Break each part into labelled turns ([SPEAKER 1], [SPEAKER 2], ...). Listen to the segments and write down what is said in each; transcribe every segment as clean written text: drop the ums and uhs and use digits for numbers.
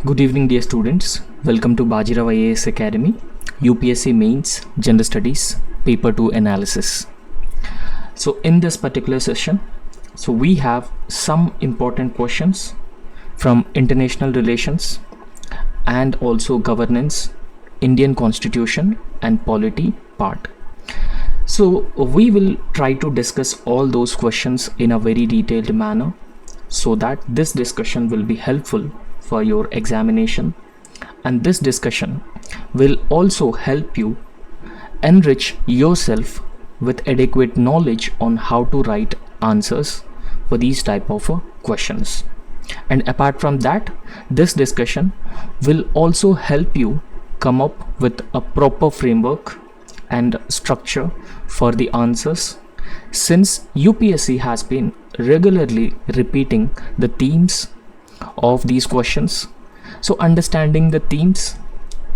[SPEAKER 1] Good evening, dear students. Welcome to Bajirao IAS Academy, UPSC Mains General Studies Paper 2 Analysis. So in this particular session, we have some important questions from international relations and also governance, Indian Constitution and polity part. So we will try to discuss all those questions in a very detailed manner so that this discussion will be helpful for your examination, and this discussion will also help you enrich yourself with adequate knowledge on how to write answers for these type of questions. And apart from that, this discussion will also help you come up with a proper framework and structure for the answers, since UPSC has been regularly repeating the themes of these questions. So understanding the themes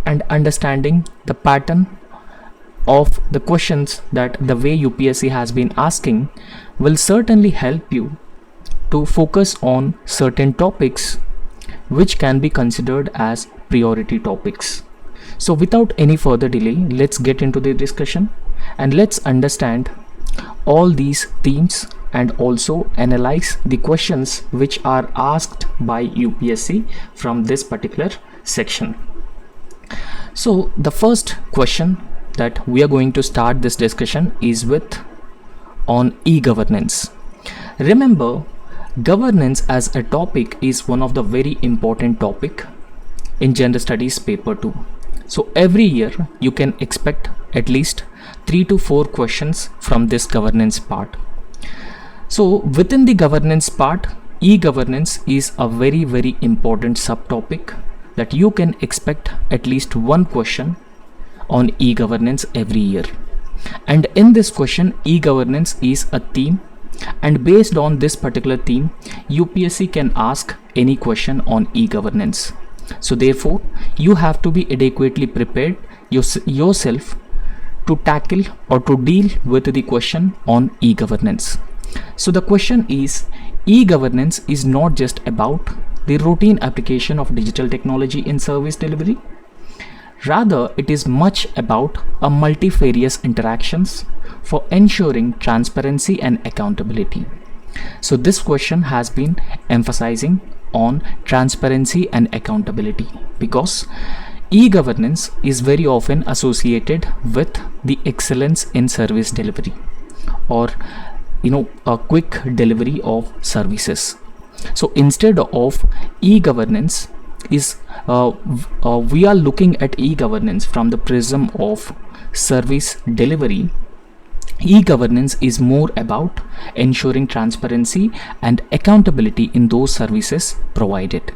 [SPEAKER 1] and understanding the pattern of the questions that the way UPSC has been asking will certainly help you to focus on certain topics which can be considered as priority topics. So without any further delay, let's get into the discussion and let's understand all these themes and also analyze the questions which are asked by UPSC from this particular section. So the first question that we are going to start this discussion is with on e-governance. Remember, governance as a topic is one of the very important topic in General Studies paper 2. So every year you can expect at least 3 to 4 questions from this governance part. So within the governance part, e-governance is a very important subtopic that you can expect at least one question on e-governance every year. And in this question, e-governance is a theme, and based on this particular theme, UPSC can ask any question on e-governance. So therefore, you have to be adequately prepared yourself to tackle or to deal with the question on e-governance. So the question is, e-governance is not just about the routine application of digital technology in service delivery. Rather, it is much about a multifarious interactions for ensuring transparency and accountability. So this question has been emphasizing on transparency and accountability because e-governance is very often associated with the excellence in service delivery, or a quick delivery of services. So instead of e-governance is we are looking at e-governance from the prism of service delivery. E-governance is more about ensuring transparency and accountability in those services provided,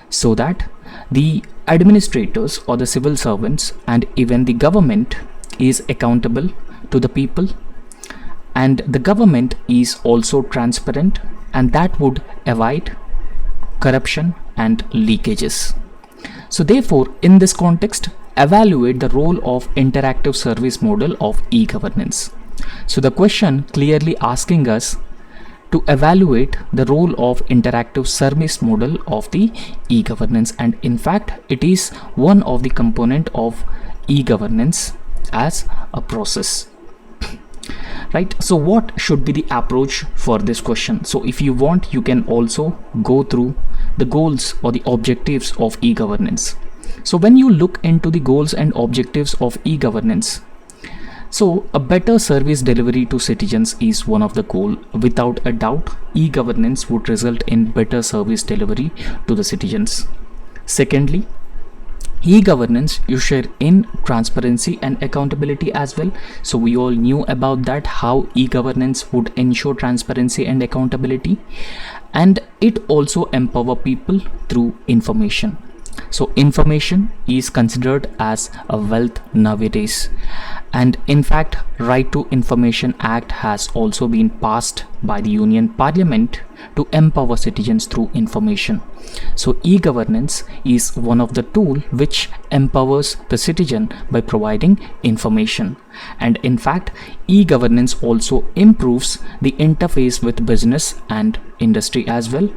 [SPEAKER 1] so that the administrators or the civil servants and even the government is accountable to the people, and the government is also transparent, and that would avoid corruption and leakages. So therefore, in this context, evaluate the role of interactive service model of e-governance. So the question clearly asking us to evaluate the role of interactive service model of the e-governance, and in fact it is one of the component of e-governance as a process. Right, so what should be the approach for this question? So if you want, you can also go through the goals or the objectives of e-governance. So when you look into the goals and objectives of e-governance, so a better service delivery to citizens is one of the goal. Without a doubt, e-governance would result in better service delivery to the citizens. Secondly, e-governance usher in transparency and accountability as well. So we all knew about that, how e-governance would ensure transparency and accountability, and it also empower people through information. So information is considered as a wealth nowadays, and in fact Right to Information Act has also been passed by the Union Parliament, to empower citizens through information. So e-governance is one of the tools which empowers the citizen by providing information. And in fact, e-governance also improves the interface with business and industry as well,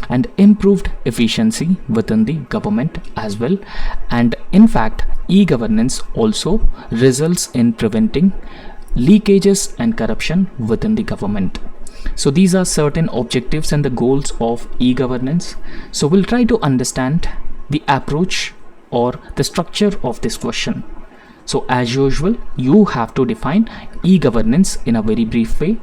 [SPEAKER 1] and improved efficiency within the government as well. And in fact, e-governance also results in preventing leakages and corruption within the government. So these are certain objectives and the goals of e-governance. So we'll try to understand the approach or the structure of this question. So as usual, you have to define e-governance in a very brief way,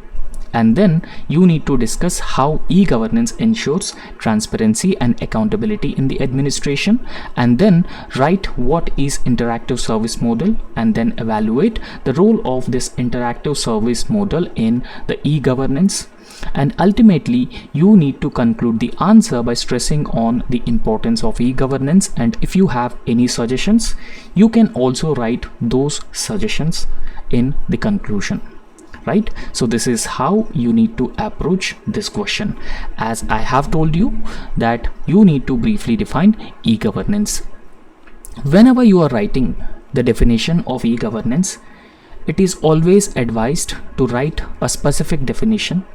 [SPEAKER 1] and then you need to discuss how e-governance ensures transparency and accountability in the administration, and then write what is interactive service model, and then evaluate the role of this interactive service model in the e-governance. And ultimately, you need to conclude the answer by stressing on the importance of e-governance. And if you have any suggestions, you can also write those suggestions in the conclusion. Right? So this is how you need to approach this question. As I have told you that you need to briefly define e-governance. Whenever you are writing the definition of e-governance, it is always advised to write a specific definition,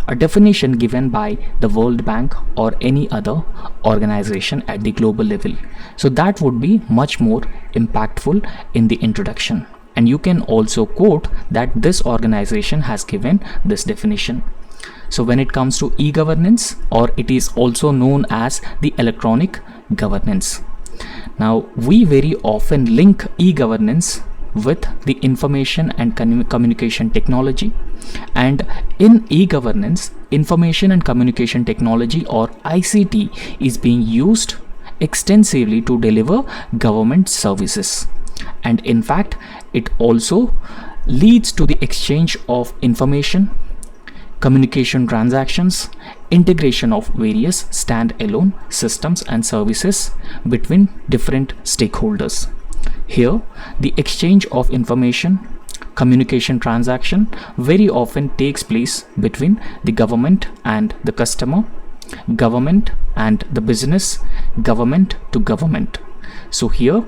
[SPEAKER 1] a definition given by the World Bank or any other organization at the global level. So that would be much more impactful in the introduction. And you can also quote that this organization has given this definition. So when it comes to e-governance, or it is also known as the electronic governance. Now we very often link e-governance with the information and communication technology. And in e-governance, information and communication technology, or ICT, is being used extensively to deliver government services. And in fact, it also leads to the exchange of information, communication transactions, integration of various standalone systems and services between different stakeholders. Here, the exchange of information, communication transaction very often takes place between the government and the customer, government and the business, government to government. So here,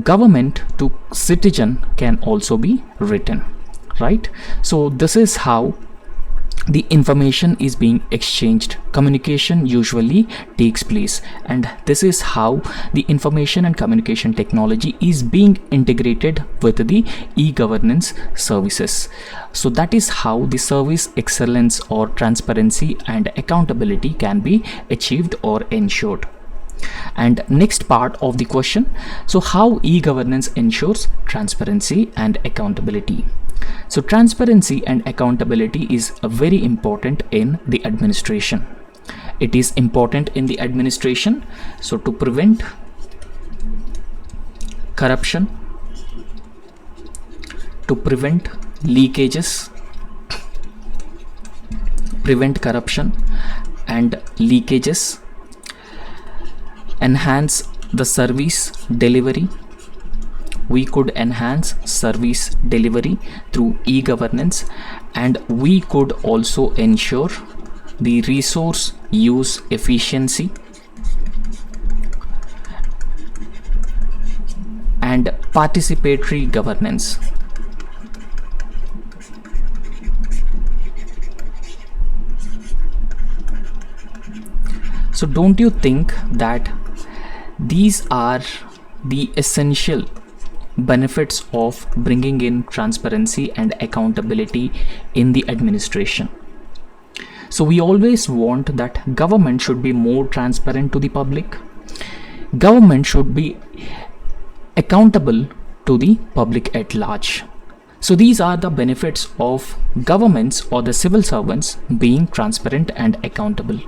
[SPEAKER 1] government to citizen can also be written, right? So this is how the information is being exchanged. Communication usually takes place, and this is how the information and communication technology is being integrated with the e-governance services. So that is how the service excellence or transparency and accountability can be achieved or ensured. And next part of the question, so how e-governance ensures transparency and accountability. So transparency and accountability is very important in the administration. It is important in the administration, so to prevent corruption, to prevent leakages, prevent corruption and leakages, enhance the service delivery. We could enhance service delivery through e-governance, and we could also ensure the resource use efficiency and participatory governance. So don't you think that these are the essential benefits of bringing in transparency and accountability in the administration? So we always want that government should be more transparent to the public. Government should be accountable to the public at large. So these are the benefits of governments or the civil servants being transparent and accountable.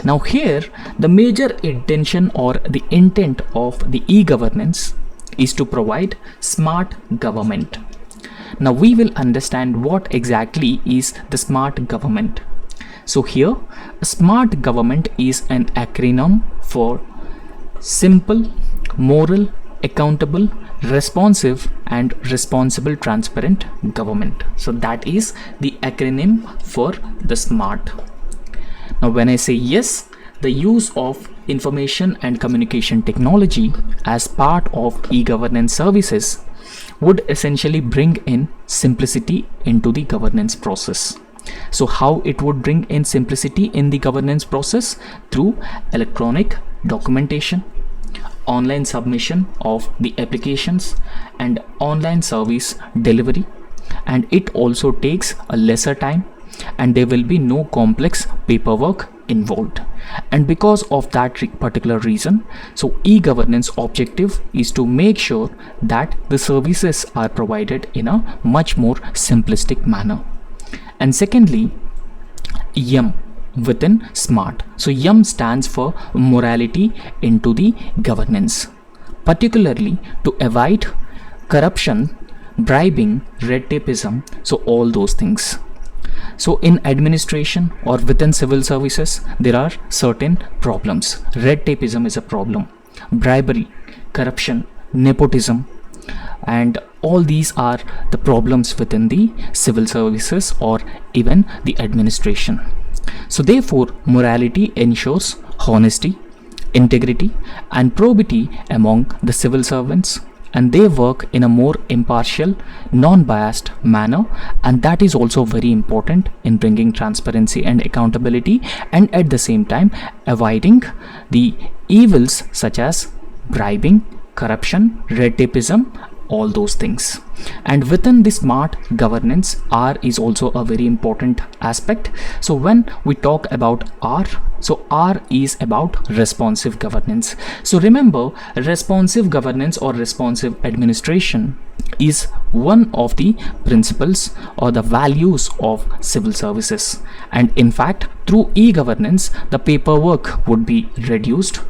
[SPEAKER 1] Now here, the major intention or the intent of the e-governance is to provide smart government. Now we will understand what exactly is the smart government. So here, a smart government is an acronym for simple, moral, accountable, responsive and responsible transparent government. So that is the acronym for the SMART. Now, when I say yes, the use of information and communication technology as part of e-governance services would essentially bring in simplicity into the governance process. So how it would bring in simplicity in the governance process? Through electronic documentation, online submission of the applications, and online service delivery. And it also takes a lesser time, and there will be no complex paperwork involved. And because of that particular reason, so e-governance objective is to make sure that the services are provided in a much more simplistic manner. And secondly, YUM within SMART. So YUM stands for morality into the governance, particularly to avoid corruption, bribing, red tapeism, so all those things. So in administration or within civil services, there are certain problems. Red tapeism is a problem. Bribery, corruption, nepotism, and all these are the problems within the civil services or even the administration. So therefore, morality ensures honesty, integrity, and probity among the civil servants, and they work in a more impartial, non-biased manner, and that is also very important in bringing transparency and accountability, and at the same time avoiding the evils such as bribing, corruption, red tapeism, all those things. And within the smart governance, R is also a very important aspect. So when we talk about R, so R is about responsive governance. So remember, responsive governance or responsive administration is one of the principles or the values of civil services. And in fact, through e-governance, the paperwork would be reduced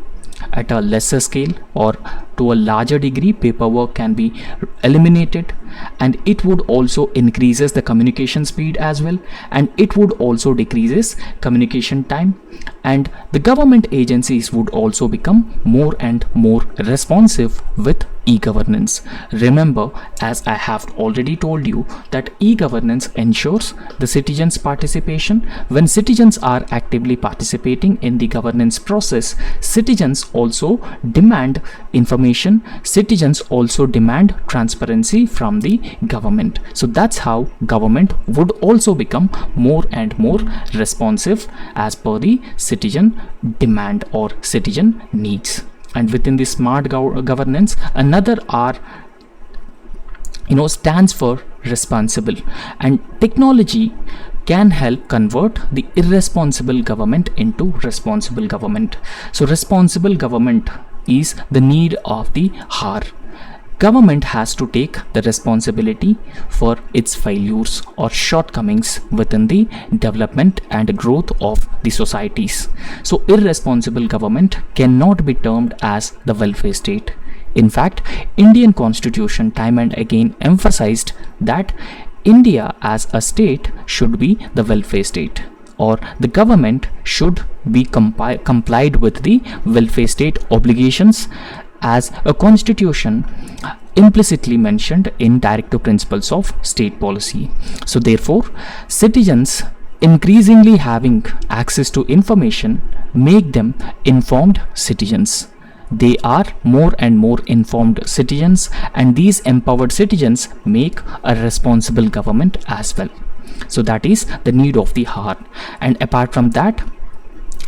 [SPEAKER 1] at a lesser scale, or to a larger degree paperwork can be eliminated, and it would also increases the communication speed as well, and it would also decreases communication time, and the government agencies would also become more and more responsive with e-governance. Remember, as I have already told you, that e-governance ensures the citizens' participation. When citizens are actively participating in the governance process, citizens also demand information, citizens also demand transparency from the government. So that's how government would also become more and more responsive as per the citizen demand or citizen needs. And within the smart governance, another R stands for responsible, and technology can help convert the irresponsible government into responsible government. So responsible government is the need of the hour. Government has to take the responsibility for its failures or shortcomings within the development and growth of the societies. So irresponsible government cannot be termed as the welfare state. In fact, Indian Constitution time and again emphasized that India as a state should be the welfare state, or the government should be complied with the welfare state obligations as a constitution implicitly mentioned in directive principles of state policy. So therefore, citizens increasingly having access to information make them informed citizens. They are more and more informed citizens, and these empowered citizens make a responsible government as well. So that is the need of the hour. And apart from that,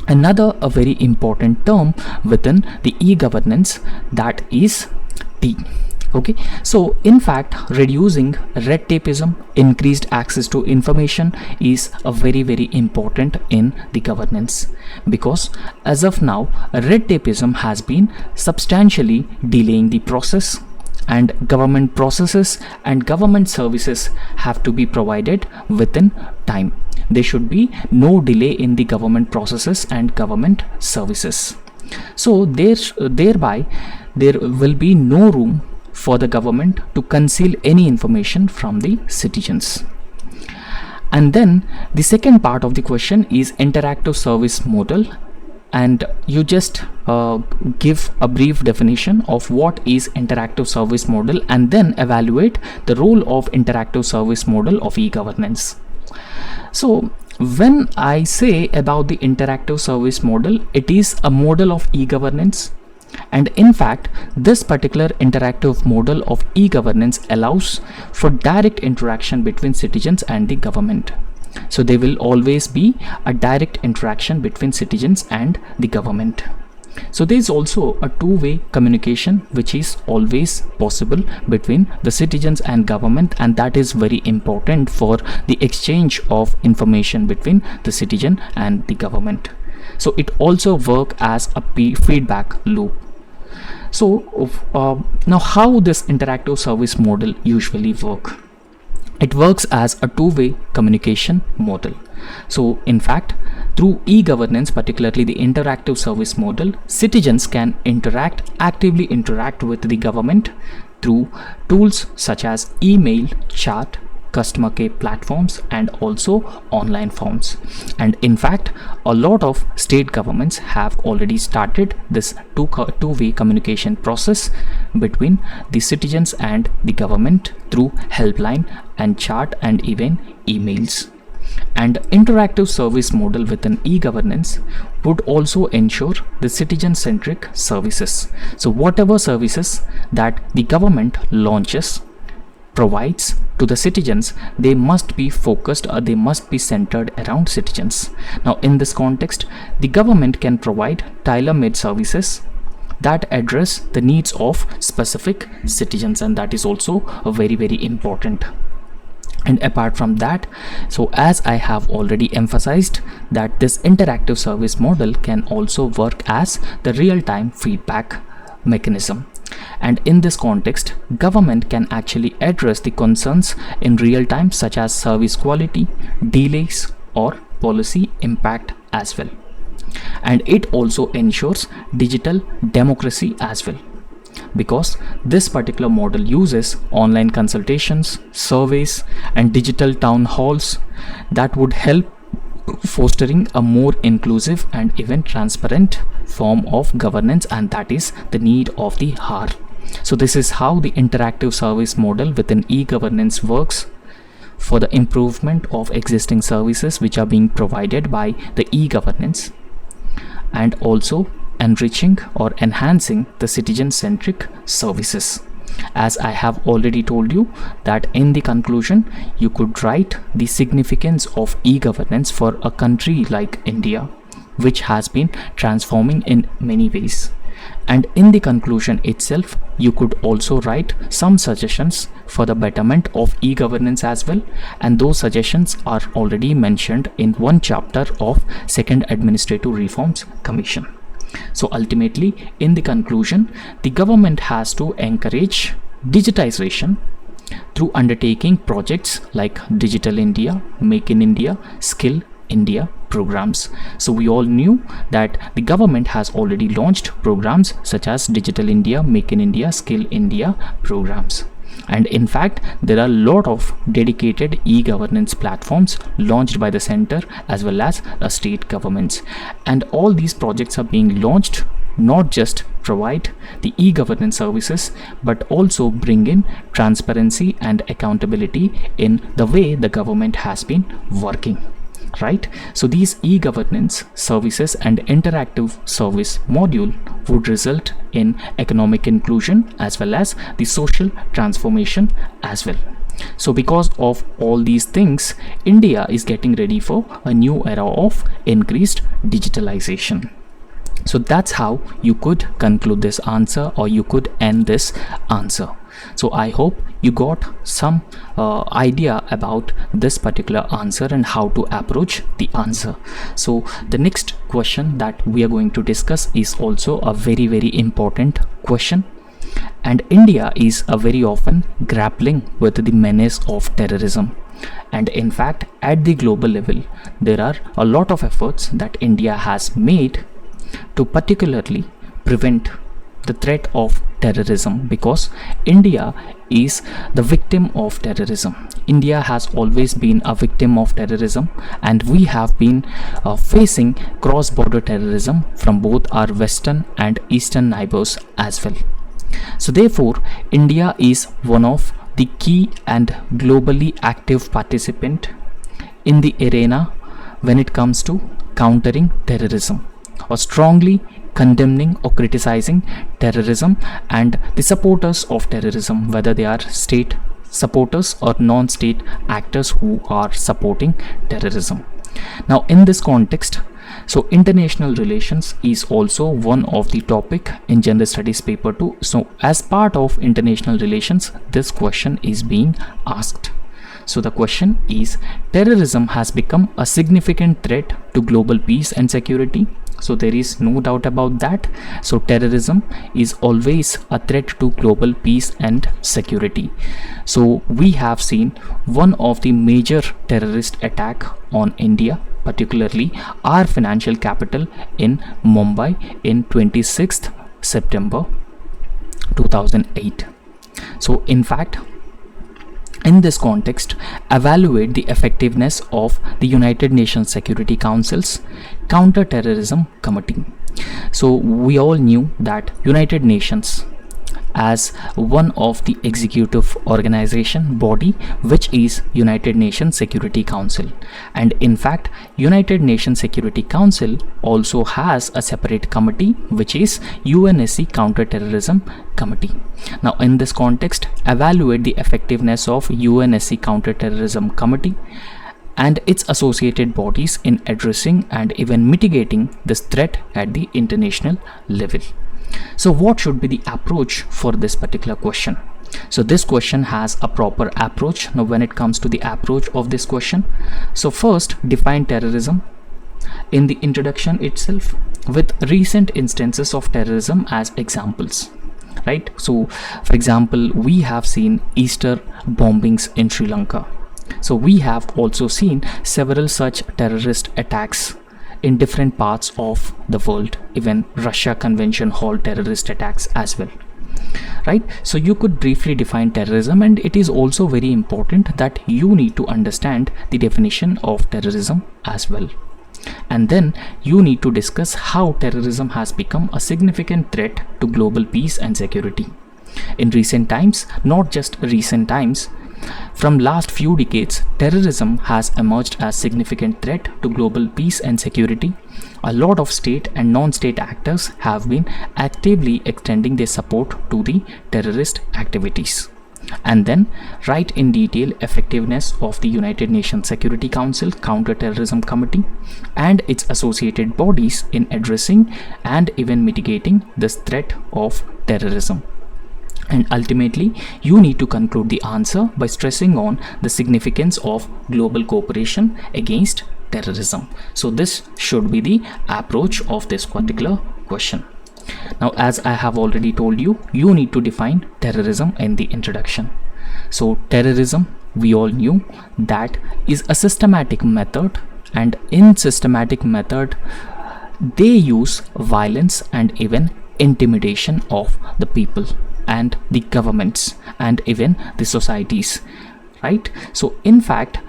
[SPEAKER 1] another a very important term within the e-governance, that is T. Okay, so in fact, reducing red tapeism, increased access to information is a very important in the governance, because as of now, red tapeism has been substantially delaying the process, and government processes and government services have to be provided within time. There should be no delay in the government processes and government services. So thereby there will be no room for the government to conceal any information from the citizens. And then the second part of the question is interactive service model, and you just give a brief definition of what is interactive service model, and then evaluate the role of interactive service model of e-governance. So when I say about the interactive service model, it is a model of e-governance. And in fact, this particular interactive model of e-governance allows for direct interaction between citizens and the government. So there will always be a direct interaction between citizens and the government. So there is also a two-way communication which is always possible between the citizens and government, and that is very important for the exchange of information between the citizen and the government. So it also works as a feedback loop. So now how this interactive service model usually work? It works as a two-way communication model. So in fact, through e-governance, particularly the interactive service model, citizens can actively interact with the government through tools such as email, chat, customer care platforms, and also online forms. And in fact, a lot of state governments have already started this two-way communication process between the citizens and the government through helpline and chat and even emails. And interactive service model within e-governance would also ensure the citizen-centric services. So whatever services that the government launches, provides to the citizens, they must be focused or they must be centered around citizens. Now in this context, the government can provide tailor-made services that address the needs of specific citizens, and that is also very important. And apart from that, so as I have already emphasized, that this interactive service model can also work as the real-time feedback mechanism. And in this context, government can actually address the concerns in real time, such as service quality, delays, or policy impact as well. And it also ensures digital democracy as well, because this particular model uses online consultations, surveys, and digital town halls that would help fostering a more inclusive and even transparent form of governance, and that is the need of the hour. So this is how the interactive service model within e-governance works for the improvement of existing services which are being provided by the e-governance, and also enriching or enhancing the citizen-centric services. As I have already told you that in the conclusion, you could write the significance of e-governance for a country like India, which has been transforming in many ways. And in the conclusion itself, you could also write some suggestions for the betterment of e-governance as well, and those suggestions are already mentioned in one chapter of Second Administrative Reforms Commission. So ultimately, in the conclusion, the government has to encourage digitization through undertaking projects like Digital India, Make in India, Skill India programs. So we all knew that the government has already launched programs such as Digital India, Make in India, Skill India programs. And in fact, there are a lot of dedicated e-governance platforms launched by the center as well as state governments. And all these projects are being launched not just provide the e-governance services, but also bring in transparency and accountability in the way the government has been working. Right? So these e-governance services and interactive service module would result in economic inclusion as well as the social transformation as well. So because of all these things, India is getting ready for a new era of increased digitalization. So that's how you could conclude this answer, or you could end this answer. So I hope you got some idea about this particular answer and how to approach the answer. So the next question that we are going to discuss is also a very important question. And India is very often grappling with the menace of terrorism. And in fact, at the global level, there are a lot of efforts that India has made to particularly prevent the threat of terrorism, because India is the victim of terrorism. India has always been a victim of terrorism, and we have been facing cross-border terrorism from both our western and eastern neighbors as well. So therefore, India is one of the key and globally active participant in the arena when it comes to countering terrorism or strongly condemning or criticizing terrorism and the supporters of terrorism, whether they are state supporters or non-state actors who are supporting terrorism. Now in this context, so international relations is also one of the topic in Gender Studies paper 2. So as part of international relations, this question is being asked. So the question is, terrorism has become a significant threat to global peace and security. So there is no doubt about that. So terrorism is always a threat to global peace and security. So we have seen one of the major terrorist attack on India, particularly our financial capital in Mumbai in 26th September 2008. So in fact, in this context, evaluate the effectiveness of the United Nations Security Council's Counter-Terrorism Committee. So we all knew that United Nations as one of the executive organization body, which is United Nations Security Council, and in fact United Nations Security Council also has a separate committee, which is UNSC Counter-Terrorism Committee. Now in this context, evaluate the effectiveness of UNSC Counter-Terrorism Committee and its associated bodies in addressing and even mitigating this threat at the international level. So what should be the approach for this particular question? So this question has a proper approach. Now when it comes to the approach of this question, so first define terrorism in the introduction itself with recent instances of terrorism as examples, right? So for example, we have seen Easter bombings in Sri Lanka. So we have also seen several such terrorist attacks in different parts of the world, even Russia Convention Hall terrorist attacks as well, right? So you could briefly define terrorism, and it is also very important that you need to understand the definition of terrorism as well. And then you need to discuss how terrorism has become a significant threat to global peace and security. In recent times, not just recent times, from last few decades, terrorism has emerged as significant threat to global peace and security. A lot of state and non-state actors have been actively extending their support to the terrorist activities. And then write in detail effectiveness of the United Nations Security Council Counter-Terrorism Committee and its associated bodies in addressing and even mitigating this threat of terrorism. And ultimately, you need to conclude the answer by stressing on the significance of global cooperation against terrorism. So this should be the approach of this particular question. Now, as I have already told you, you need to define terrorism in the introduction. So terrorism, we all knew that is a systematic method, and in systematic method, they use violence and even intimidation of the people and the governments and even the societies, right? So in fact,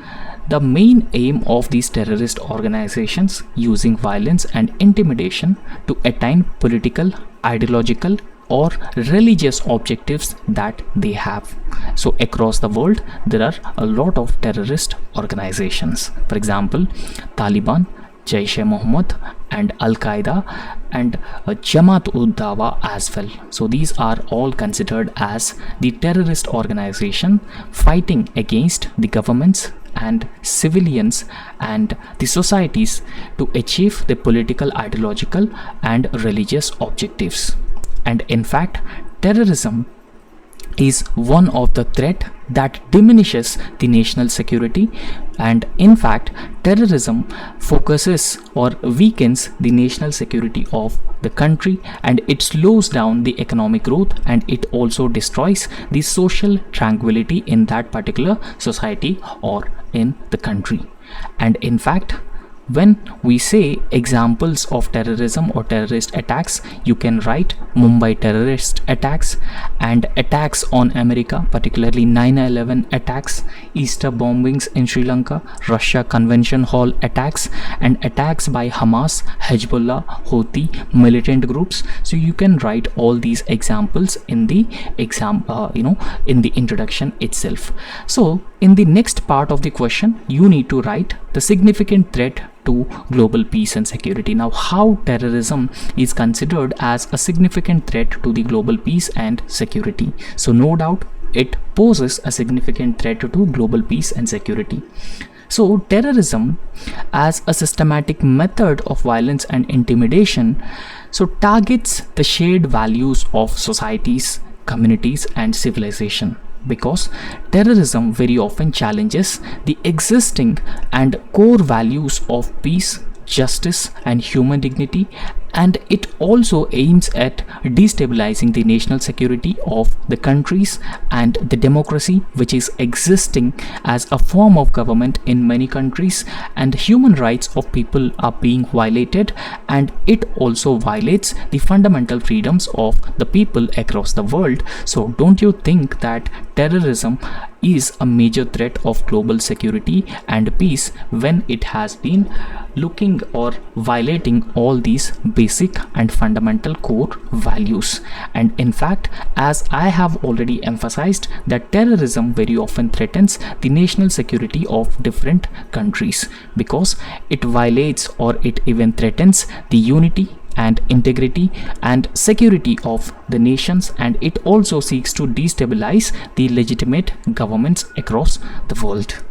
[SPEAKER 1] the main aim of these terrorist organizations using violence and intimidation to attain political, ideological or religious objectives that they have. So across the world, there are a lot of terrorist organizations. For example, Taliban, Jaish-e-Mohammed and Al-Qaeda and Jamaat-ud-Dawa as well. So these are all considered as the terrorist organization fighting against the governments and civilians and the societies to achieve the political, ideological and religious objectives. And in fact, terrorism is one of the threat that diminishes the national security, and in fact terrorism focuses or weakens the national security of the country, and it slows down the economic growth, and it also destroys the social tranquility in that particular society or in the country. And in fact, when we say examples of terrorism or terrorist attacks, you can write Mumbai terrorist attacks and attacks on America, particularly 9/11 attacks, Easter bombings in Sri Lanka, Russia Convention Hall attacks, and attacks by Hamas, Hezbollah, Houthi militant groups. So you can write all these examples in the in the introduction itself. So in the next part of the question, you need to write the significant threat to global peace and security. Now, how terrorism is considered as a significant threat to the global peace and security? So no doubt it poses a significant threat to global peace and security. So terrorism as a systematic method of violence and intimidation targets the shared values of societies, communities and civilization, because terrorism very often challenges the existing and core values of peace, justice and human dignity, and it also aims at destabilizing the national security of the countries and the democracy which is existing as a form of government in many countries, and human rights of people are being violated, and it also violates the fundamental freedoms of the people across the world. So don't you think that terrorism is a major threat of global security and peace when it has been looking or violating all these basic and fundamental core values? And in fact, as I have already emphasized, that terrorism very often threatens the national security of different countries, because it violates or it even threatens the unity and integrity and security of the nations, and it also seeks to destabilize the legitimate governments across the world.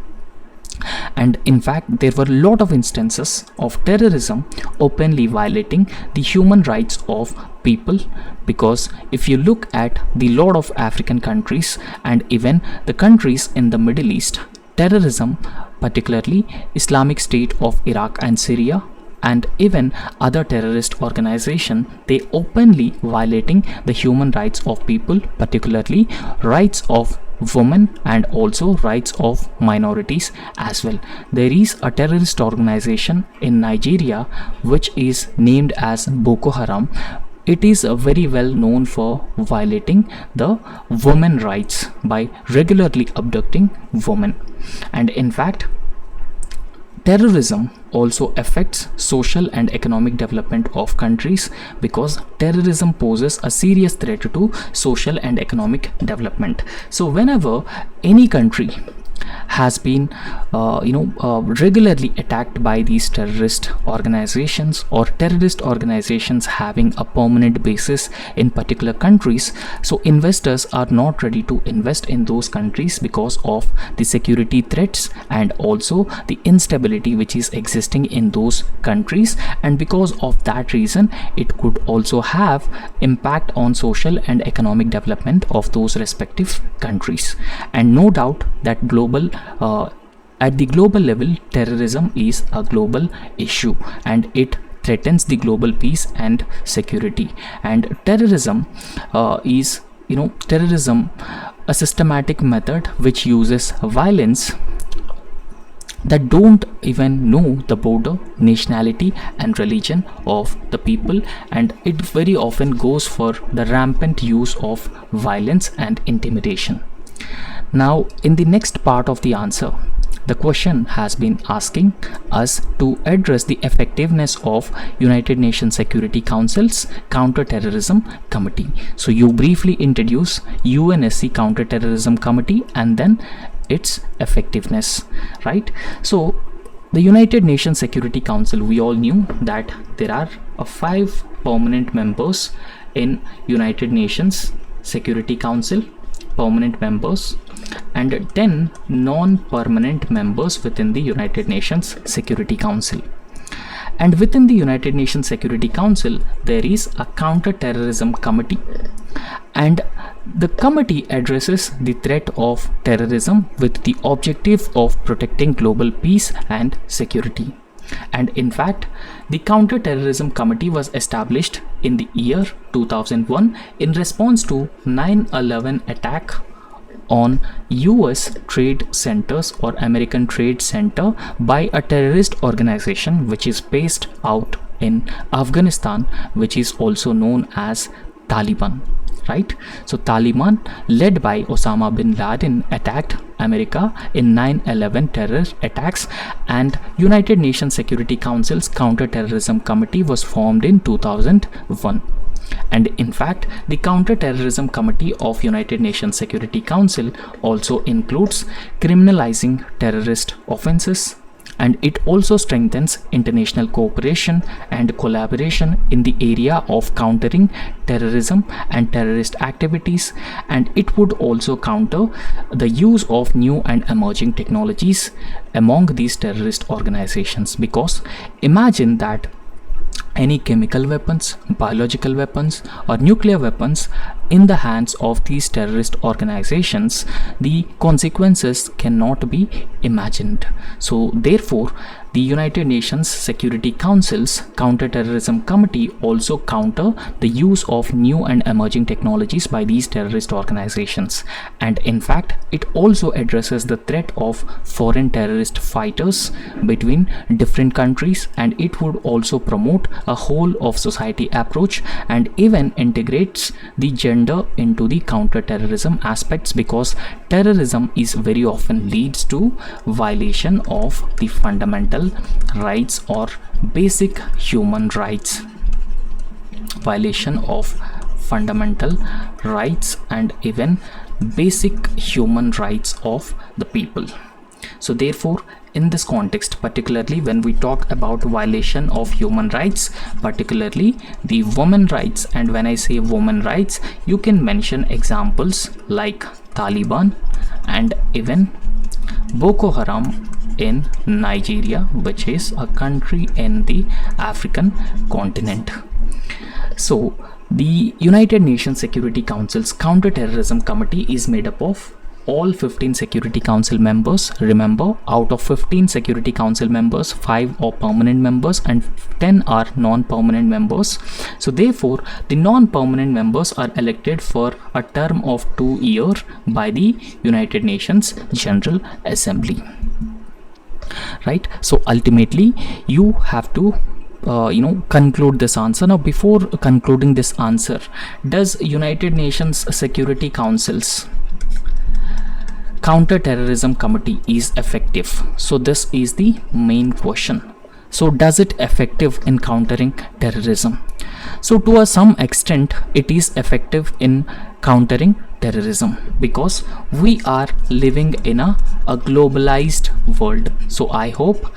[SPEAKER 1] And in fact, there were a lot of instances of terrorism openly violating the human rights of people, because if you look at the lot of African countries and even the countries in the Middle East, terrorism, particularly Islamic State of Iraq and Syria, and even other terrorist organizations, they openly violating the human rights of people, particularly rights of women and also rights of minorities as well. There is a terrorist organization in Nigeria which is named as Boko Haram. It is very well known for violating the women rights by regularly abducting women. And in fact, terrorism also affects social and economic development of countries, because terrorism poses a serious threat to social and economic development. So whenever any country has been regularly attacked by these terrorist organizations, or terrorist organizations having a permanent basis in particular countries, so investors are not ready to invest in those countries because of the security threats and also the instability which is existing in those countries. And because of that reason, it could also have impact on social and economic development of those respective countries. And no doubt that at the global level, terrorism is a global issue and it threatens the global peace and security. And terrorism is a systematic method which uses violence that don't even know the border, nationality and religion of the people, and it very often goes for the rampant use of violence and intimidation. Now, in the next part of the answer, the question has been asking us to address the effectiveness of United Nations Security Council's Counter-Terrorism Committee. So you briefly introduce UNSC Counter-Terrorism Committee and then its effectiveness, right? So the United Nations Security Council, we all knew that there are 5 permanent members in United Nations Security Council, permanent members, and 10 non-permanent members within the United Nations Security Council. And within the United Nations Security Council, there is a counter-terrorism committee, and the committee addresses the threat of terrorism with the objective of protecting global peace and security. And in fact, the Counter-Terrorism Committee was established in the year 2001 in response to 9/11 attack on US trade centers or American Trade Center by a terrorist organization which is based out in Afghanistan, which is also known as Taliban, right? So Taliban, led by Osama bin Laden, attacked America in 9/11 terror attacks, and United Nations Security Council's Counter-Terrorism Committee was formed in 2001. And in fact, the Counter-Terrorism Committee of United Nations Security Council also includes criminalizing terrorist offenses and it also strengthens international cooperation and collaboration in the area of countering terrorism and terrorist activities, and it would also counter the use of new and emerging technologies among these terrorist organizations. Because imagine that any chemical weapons, biological weapons, or nuclear weapons in the hands of these terrorist organizations, the consequences cannot be imagined. So therefore, the United Nations Security Council's Counter-Terrorism Committee also counter the use of new and emerging technologies by these terrorist organizations. And in fact, it also addresses the threat of foreign terrorist fighters between different countries, and it would also promote a whole of society approach and even integrates the gender into the counter-terrorism aspects, because terrorism is very often leads to violation of the fundamental rights or basic human rights, violation of fundamental rights and even basic human rights of the people. So therefore, in this context, particularly when we talk about violation of human rights, particularly the women rights, and when I say women rights, you can mention examples like Taliban and even Boko Haram in Nigeria, which is a country in the African continent. So the United Nations Security Council's Counter-Terrorism Committee is made up of all 15 Security Council members. Remember, out of 15 Security Council members, 5 are permanent members and 10 are non-permanent members. So therefore, the non-permanent members are elected for a term of 2 years by the United Nations General Assembly. Right? So ultimately, you have to conclude this answer. Now, before concluding this answer, does United Nations Security Council's Counter-Terrorism Committee is effective? So this is the main question. So does it effective in countering terrorism? So to some extent, it is effective in countering terrorism because we are living in a globalized world. So I hope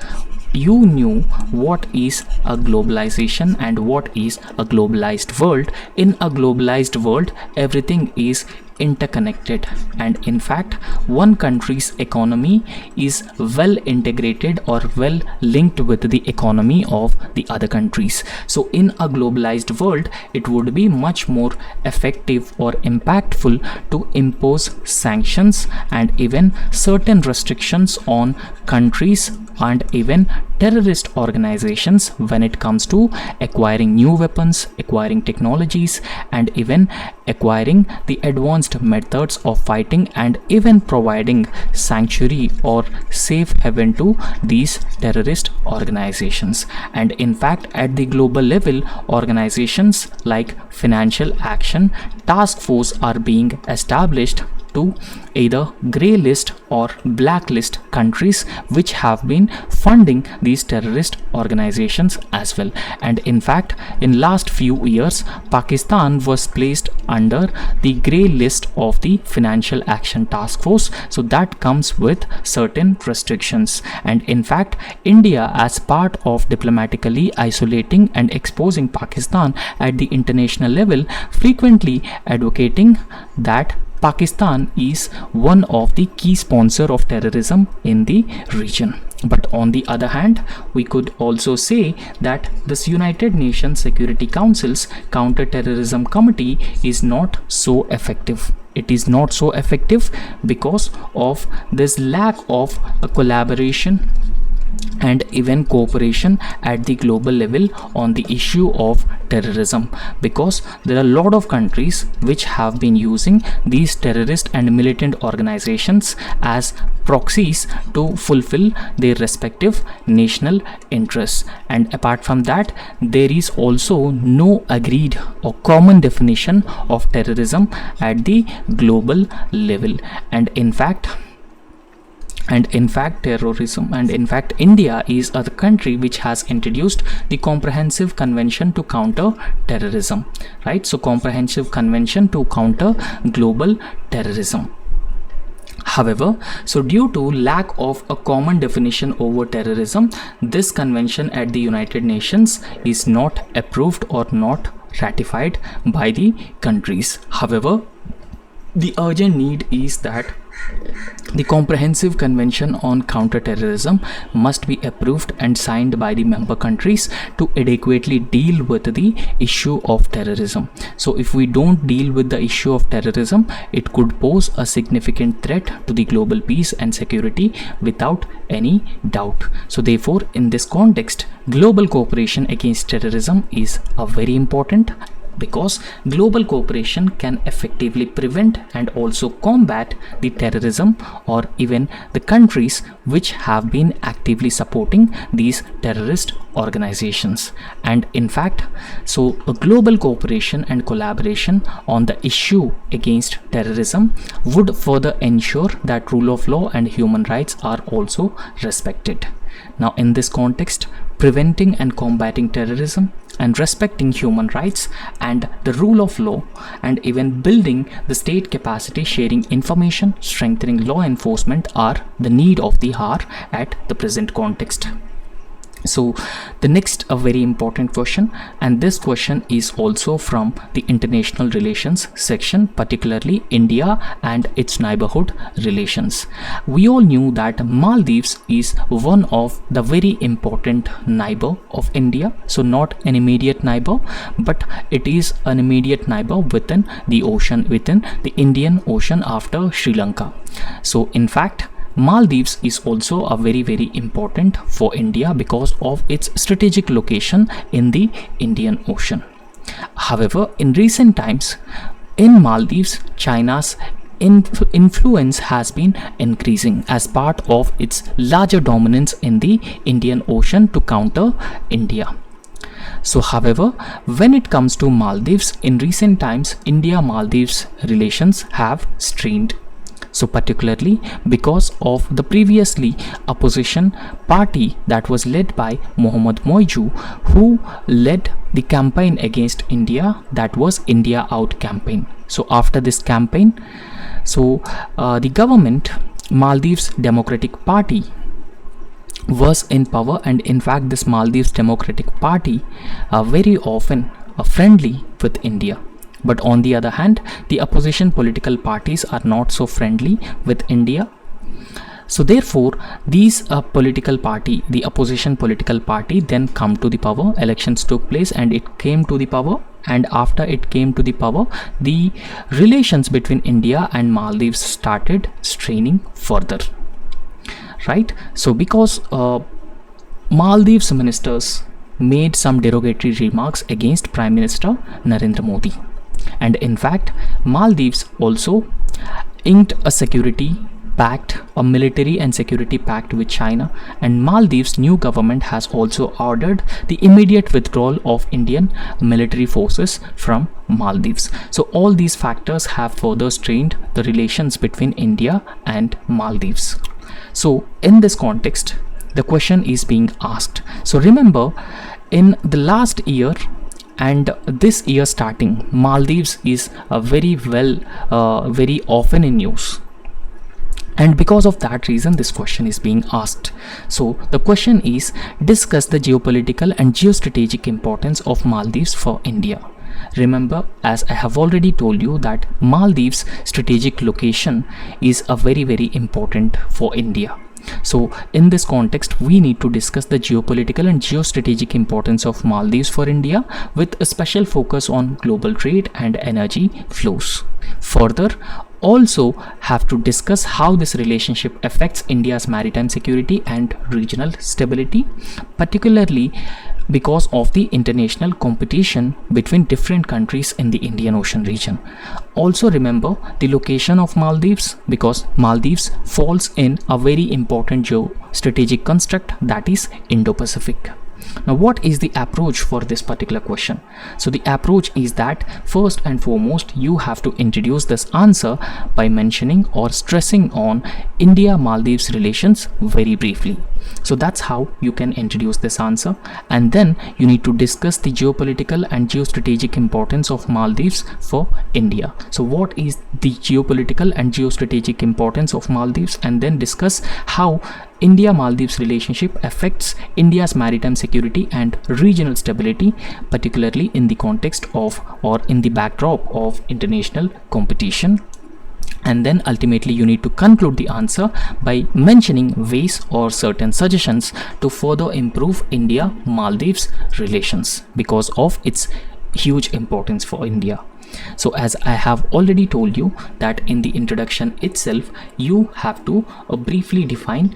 [SPEAKER 1] you knew what is a globalization and what is a globalized world. In a globalized world, everything is interconnected, and in fact one country's economy is well integrated or well linked with the economy of the other countries. So in a globalized world, it would be much more effective or impactful to impose sanctions and even certain restrictions on countries and even terrorist organizations when it comes to acquiring new weapons, acquiring technologies, and even acquiring the advanced methods of fighting, and even providing sanctuary or safe haven to these terrorist organizations. And in fact, at the global level, organizations like Financial Action Task Force are being established to either grey list or blacklist countries which have been funding these terrorist organizations as well. And in fact, in last few years, Pakistan was placed under the grey list of the Financial Action Task Force. So that comes with certain restrictions. And in fact, India, as part of diplomatically isolating and exposing Pakistan at the international level, frequently advocating that Pakistan is one of the key sponsors of terrorism in the region. But on the other hand, we could also say that this United Nations Security Council's Counter-Terrorism Committee is not so effective. It is not so effective because of this lack of a collaboration and even cooperation at the global level on the issue of terrorism, because there are a lot of countries which have been using these terrorist and militant organizations as proxies to fulfill their respective national interests. And apart from that, there is also no agreed or common definition of terrorism at the global level. And in fact, terrorism, and in fact India is a country which has introduced the comprehensive convention to counter terrorism, right? So comprehensive convention to counter global terrorism. However, so due to lack of a common definition over terrorism, this convention at the United Nations is not approved or not ratified by the countries. However, the urgent need is that the Comprehensive Convention on Counter-Terrorism must be approved and signed by the member countries to adequately deal with the issue of terrorism. So if we don't deal with the issue of terrorism, it could pose a significant threat to the global peace and security without any doubt. So therefore, in this context, global cooperation against terrorism is a very important, because global cooperation can effectively prevent and also combat the terrorism or even the countries which have been actively supporting these terrorist organizations. And in fact, so a global cooperation and collaboration on the issue against terrorism would further ensure that rule of law and human rights are also respected. Now, in this context, preventing and combating terrorism and respecting human rights and the rule of law, and even building the state capacity, sharing information, strengthening law enforcement are the need of the hour at the present context. So the next a very important question, and this question is also from the international relations section, particularly India and its neighborhood relations. We all knew that Maldives is one of the very important neighbor of India. So not an immediate neighbor, but it is an immediate neighbor within the ocean, within the Indian Ocean after Sri Lanka. So in fact, Maldives is also a very important for India because of its strategic location in the Indian Ocean. However, in recent times, in Maldives, China's influence has been increasing as part of its larger dominance in the Indian Ocean to counter India. So however, when it comes to Maldives, in recent times, India-Maldives relations have strained. So particularly because of the previously opposition party that was led by Mohammad Moiju, who led the campaign against India, that was India Out campaign. So after this campaign, so the government, Maldives Democratic Party, was in power, and in fact this Maldives Democratic Party are very often friendly with India. But on the other hand, the opposition political parties are not so friendly with India. So therefore, these political party, the opposition political party, then come to the power. Elections took place and it came to the power. And after it came to the power, the relations between India and Maldives started straining further. Right? So because Maldives ministers made some derogatory remarks against Prime Minister Narendra Modi. And in fact, Maldives also inked a security pact, a military and security pact with China, and Maldives' new government has also ordered the immediate withdrawal of Indian military forces from Maldives. So all these factors have further strained the relations between India and Maldives. So in this context, the question is being asked. So remember, in the last year and this year starting, Maldives is very often in news, and because of that reason this question is being asked. So the question is, discuss the geopolitical and geostrategic importance of Maldives for India. Remember, as I have already told you, that Maldives strategic location is a very important for India. So in this context, we need to discuss the geopolitical and geostrategic importance of Maldives for India, with a special focus on global trade and energy flows. Further, also have to discuss how this relationship affects India's maritime security and regional stability, particularly because of the international competition between different countries in the Indian Ocean region. Also remember the location of Maldives, because Maldives falls in a very important geostrategic construct, that is Indo-Pacific. Now, what is the approach for this particular question? So the approach is that first and foremost, you have to introduce this answer by mentioning or stressing on India-Maldives relations very briefly. So that's how you can introduce this answer. And then you need to discuss the geopolitical and geostrategic importance of Maldives for India. So what is the geopolitical and geostrategic importance of Maldives, and then discuss how India-Maldives relationship affects India's maritime security and regional stability, particularly in the context of, or in the backdrop of, international competition. And then ultimately you need to conclude the answer by mentioning ways or certain suggestions to further improve India-Maldives relations because of its huge importance for India. So as I have already told you that in the introduction itself, you have to briefly define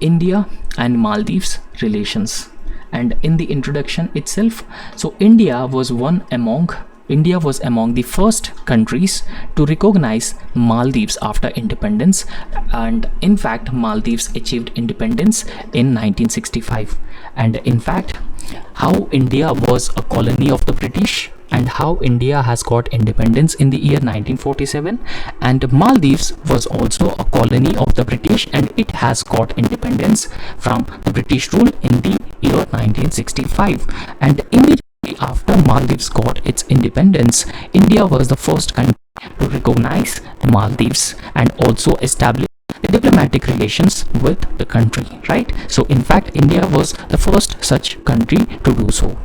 [SPEAKER 1] India and Maldives relations. And in the introduction itself, so India was among the first countries to recognize Maldives after independence, and in fact Maldives achieved independence in 1965. And in fact, how India was a colony of the British and how India has got independence in the year 1947, and Maldives was also a colony of the British and it has got independence from the British rule in the year 1965. And immediately after Maldives got its independence, India was the first country to recognize Maldives and also establish diplomatic relations with the country, right? So in fact India was the first such country to do so.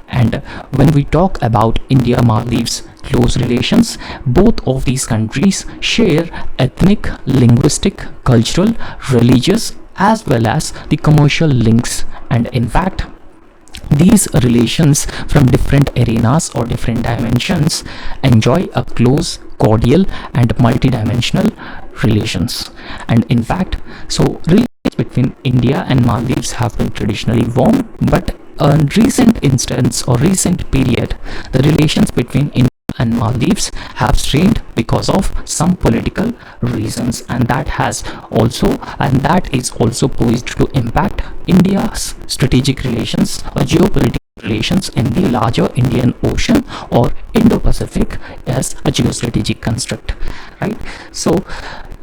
[SPEAKER 1] And when we talk about India Maldives close relations, both of these countries share ethnic, linguistic, cultural, religious as well as the commercial links. And in fact these relations from different arenas or different dimensions enjoy a close, cordial and multidimensional relations. And in fact, so relations between India and Maldives have been traditionally warm, but in recent instance or recent period, the relations between India and Maldives have strained because of some political reasons, and that is also poised to impact India's strategic relations or geopolitical relations in the larger Indian Ocean or Indo-Pacific as a geostrategic construct, right? So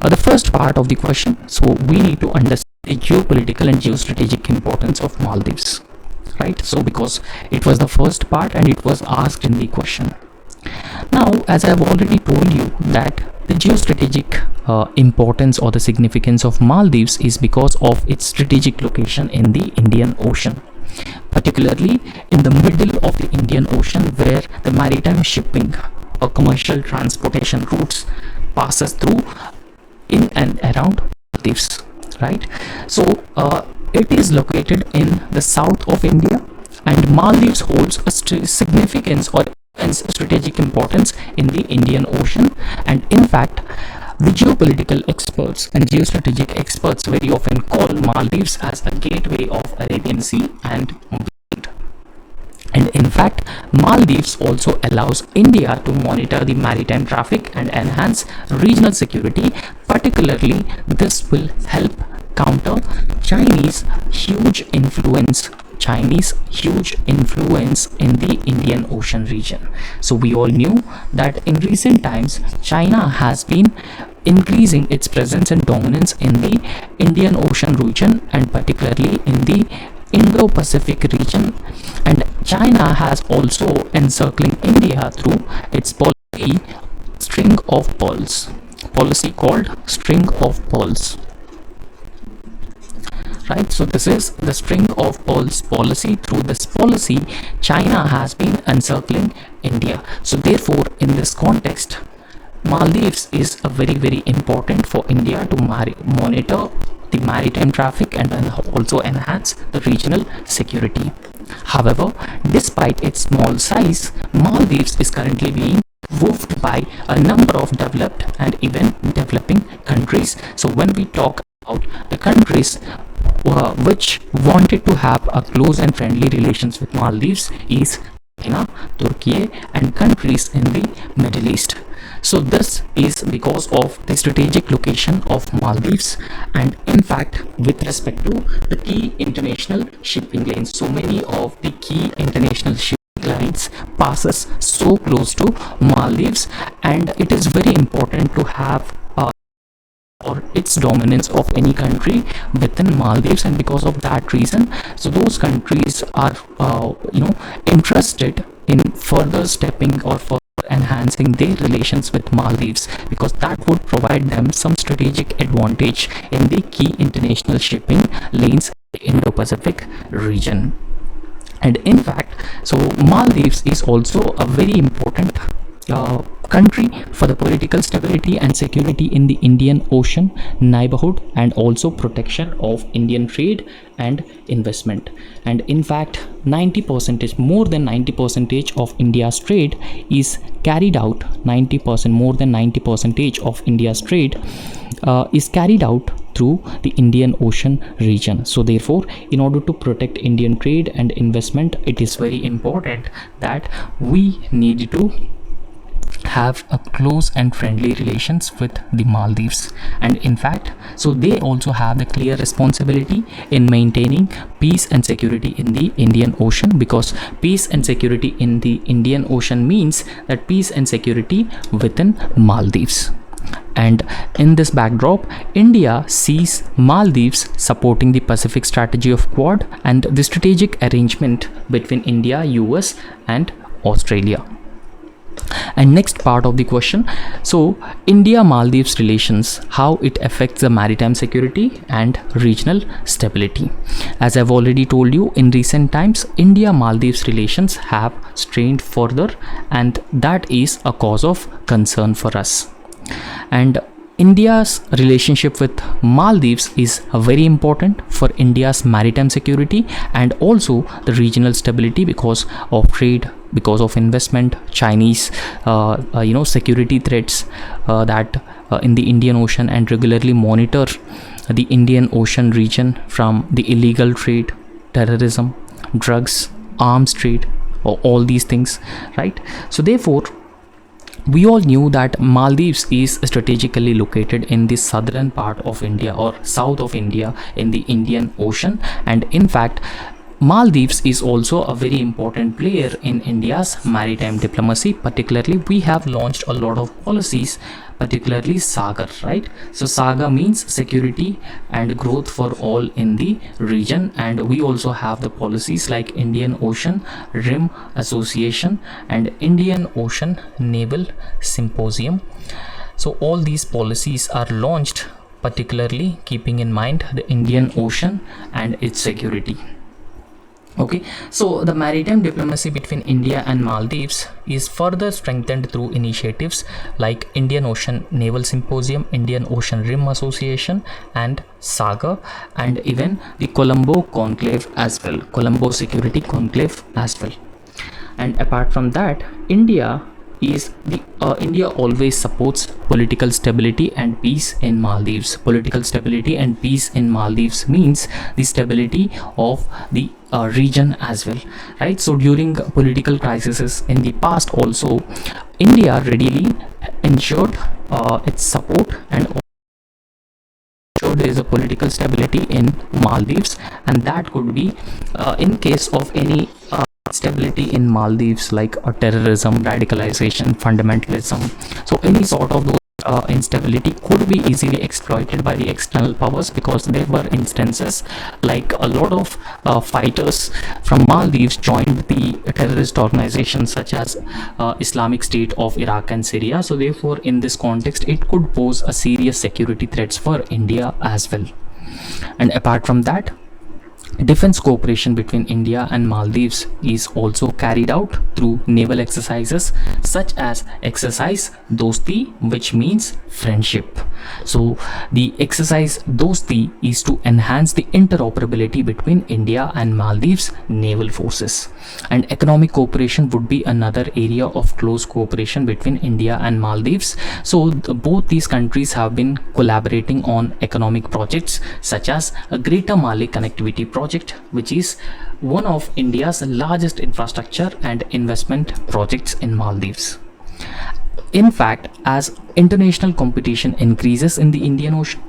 [SPEAKER 1] the first part of the question, so we need to understand the geopolitical and geostrategic importance of Maldives, right? So because it was the first part and it was asked in the question. Now, as I have already told you that the geostrategic importance or the significance of Maldives is because of its strategic location in the Indian Ocean, particularly in the middle of the Indian Ocean, where the maritime shipping or commercial transportation routes passes through in and around Maldives, right? So it is located in the south of India, and Maldives holds a significance or strategic importance in the Indian Ocean. And in fact, the geopolitical experts and geostrategic experts very often call Maldives as a gateway of Arabian Sea and beyond. And in fact, Maldives also allows India to monitor the maritime traffic and enhance regional security. Particularly, this will help counter Chinese huge influence in the Indian Ocean region. So we all knew that in recent times China has been increasing its presence and dominance in the Indian Ocean region, and particularly in the Indo-Pacific region. And China has also encircling India through its policy called string of pearls, right? So this is the string of pearls policy. Through this policy, China has been encircling India. So therefore, in this context, Maldives is a very important for India to monitor the maritime traffic and also enhance the regional security. However, despite its small size, Maldives is currently being woofed by a number of developed and even developing countries. So when we talk about the countries which wanted to have a close and friendly relations with Maldives is China, Turkey and countries in the Middle East. So this is because of the strategic location of Maldives, and in fact with respect to the key international shipping lanes, so many of the key international shipping lines passes so close to Maldives, and it is very important to have or its dominance of any country within Maldives, and because of that reason, so those countries are interested in further stepping or further enhancing their relations with Maldives, because that would provide them some strategic advantage in the key international shipping lanes in the Indo-Pacific region. And in fact, so Maldives is also a very important country for the political stability and security in the Indian Ocean neighborhood, and also protection of Indian trade and investment. And in fact, 90%, more than 90% of India's trade is carried out. 90%, more than 90% of India's trade is carried out through the Indian Ocean region. So therefore, in order to protect Indian trade and investment, it is very important that we need to have a close and friendly relations with the Maldives. And in fact, so they also have the clear responsibility in maintaining peace and security in the Indian Ocean, because peace and security in the Indian Ocean means that peace and security within Maldives. And in this backdrop, India sees Maldives supporting the Pacific strategy of Quad and the strategic arrangement between India, US and Australia. And next part of the question, so India Maldives relations, how it affects the maritime security and regional stability. As I've already told you, in recent times India Maldives relations have strained further, and that is a cause of concern for us. And India's relationship with Maldives is very important for India's maritime security and also the regional stability, because of trade, because of investment, Chinese security threats that in the Indian Ocean, and regularly monitor the Indian Ocean region from the illegal trade, terrorism, drugs, arms trade, or all these things, right? So therefore, we all knew that Maldives is strategically located in the southern part of India or south of India in the Indian Ocean, and in fact Maldives is also a very important player in India's maritime diplomacy. Particularly, we have launched a lot of policies, particularly SAGAR, right? So SAGAR means security and growth for all in the region, and we also have the policies like Indian Ocean Rim Association and Indian Ocean Naval Symposium. So all these policies are launched particularly keeping in mind the Indian Ocean and its security. Okay, so the maritime diplomacy between India and Maldives is further strengthened through initiatives like Indian Ocean Naval Symposium, Indian Ocean Rim Association and SAGAR, and even the Colombo Conclave as well, Colombo Security Conclave as well. And apart from that, India always supports political stability and peace in Maldives. Political stability and peace in Maldives means the stability of the region as well, right? So during political crises in the past also, India readily ensured its support and ensured there is a political stability in Maldives, and that could be in case of any stability in Maldives like terrorism, radicalization, fundamentalism. So any sort of those instability could be easily exploited by the external powers, because there were instances like a lot of fighters from Maldives joined the terrorist organizations such as Islamic State of Iraq and Syria. So therefore, in this context, it could pose a serious security threats for India as well. And apart from that, defense cooperation between India and Maldives is also carried out through naval exercises such as exercise Dosti, which means friendship. So the exercise Dosti is to enhance the interoperability between India and Maldives naval forces. And economic cooperation would be another area of close cooperation between India and Maldives. So both these countries have been collaborating on economic projects such as a Greater Mali Connectivity Project, which is one of India's largest infrastructure and investment projects in Maldives. In fact, as international competition increases in the Indian Ocean,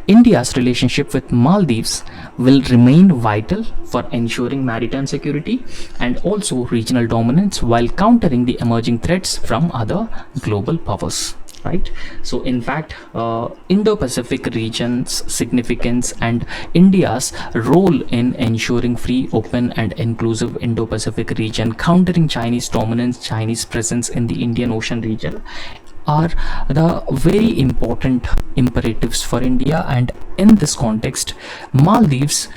[SPEAKER 1] India's relationship with Maldives will remain vital for ensuring maritime security and also regional dominance while countering the emerging threats from other global powers. right? So in fact, Indo-Pacific region's significance and India's role in ensuring free, open and inclusive Indo-Pacific region, countering Chinese dominance, Chinese presence in the Indian Ocean region, are the very important imperatives for India. And in this context, Maldives,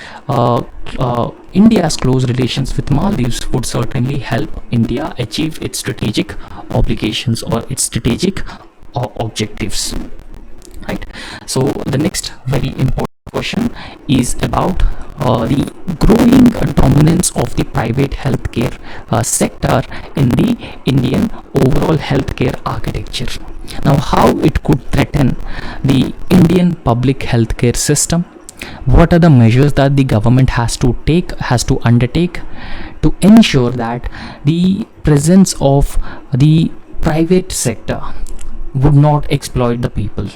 [SPEAKER 1] India's close relations with Maldives would certainly help India achieve its strategic obligations or its strategic objectives, right? So the next very important question is about the growing dominance of the private healthcare sector in the Indian overall healthcare architecture. Now, how it could threaten the Indian public healthcare system? What are the measures that the government has to undertake to ensure that the presence of the private sector would not exploit the people,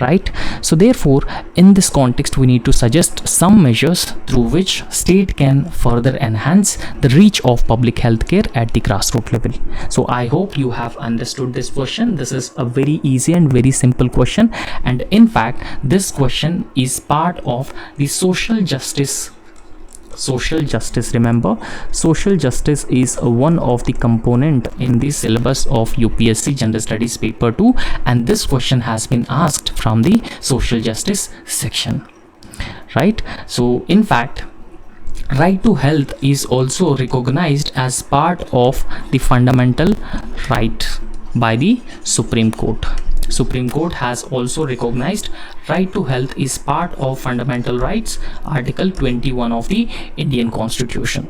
[SPEAKER 1] right? So therefore, in this context, we need to suggest some measures through which state can further enhance the reach of public healthcare at the grassroots level. So I hope you have understood this question. This is a very easy and very simple question, and in fact this question is part of the social justice. Remember, social justice is one of the component in the syllabus of UPSC General Studies paper 2, and this question has been asked from the social justice section, right? So in fact, right to health is also recognized as part of the fundamental right by the Supreme Court. Supreme Court has also recognized right to health is part of fundamental rights, Article 21 of the Indian Constitution.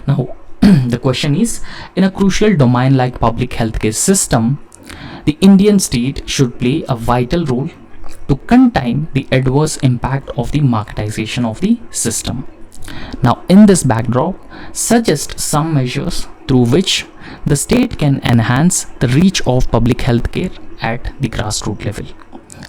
[SPEAKER 1] Now, the question is, in a crucial domain like public healthcare system, the Indian state should play a vital role to contain the adverse impact of the marketization of the system. Now, in this backdrop, suggest some measures through which the state can enhance the reach of public healthcare at the grassroots level,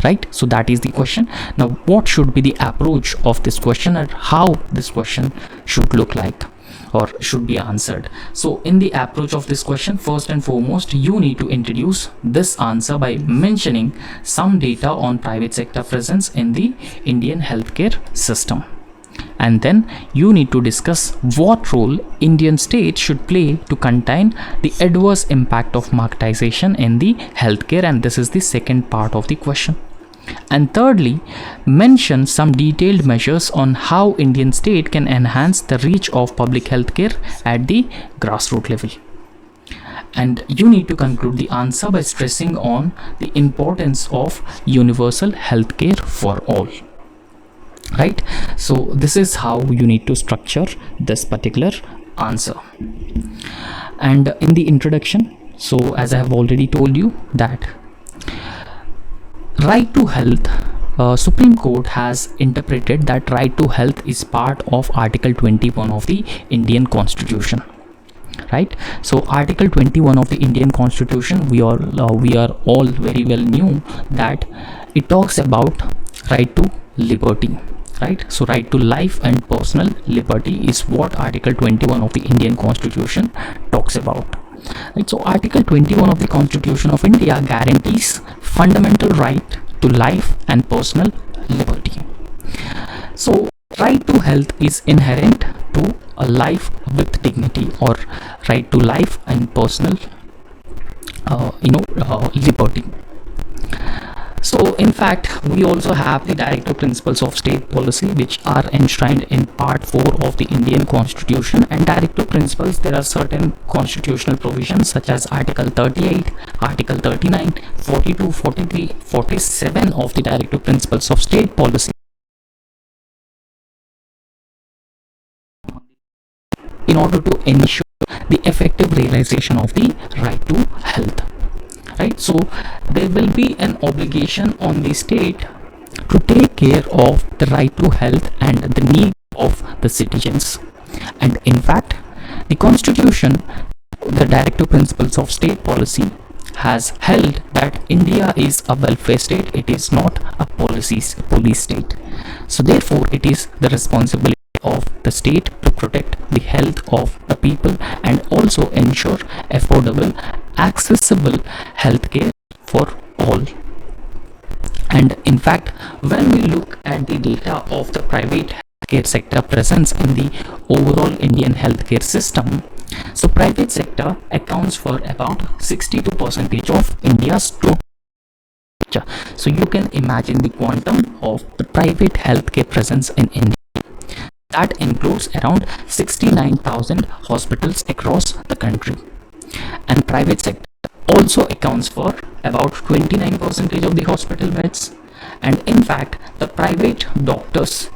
[SPEAKER 1] right? So that is the question. Now, what should be the approach of this question and how this question should look like or should be answered? So in the approach of this question, first and foremost, you need to introduce this answer by mentioning some data on private sector presence in the Indian healthcare system. And then you need to discuss what role Indian state should play to contain the adverse impact of marketization in the healthcare, and this is the second part of the question. And thirdly, mention some detailed measures on how Indian state can enhance the reach of public healthcare at the grassroots level. And you need to conclude the answer by stressing on the importance of universal healthcare for all. Right? So this is how you need to structure this particular answer. And in the introduction, so as I have already told you that right to health, Supreme Court has interpreted that right to health is part of Article 21 of the Indian Constitution. Right? So Article 21 of the Indian Constitution, we are all very well knew that it talks about right to liberty. Right? So right to life and personal liberty is what Article 21 of the Indian Constitution talks about. Right? So Article 21 of the Constitution of India guarantees fundamental right to life and personal liberty. So right to health is inherent to a life with dignity, or right to life and personal liberty. So in fact, we also have the directive principles of state policy, which are enshrined in part 4 of the Indian Constitution. And directive principles, there are certain constitutional provisions such as Article 38, Article 39, 42, 43, 47 of the directive principles of state policy in order to ensure the effective realization of the right to health. Right? So there will be an obligation on the state to take care of the right to health and the need of the citizens. And in fact, the Constitution, the directive principles of state policy, has held that India is a welfare state. It is not a police state. So therefore, it is the responsibility of the state to protect the health of the people and also ensure affordable, accessible healthcare for all. And in fact, when we look at the data of the private healthcare sector presence in the overall Indian healthcare system, so private sector accounts for about 62% of India's total. So you can imagine the quantum of the private healthcare presence in India. That includes around 69,000 hospitals across the country. And private sector also accounts for about 29% of the hospital beds. And in fact, the private doctors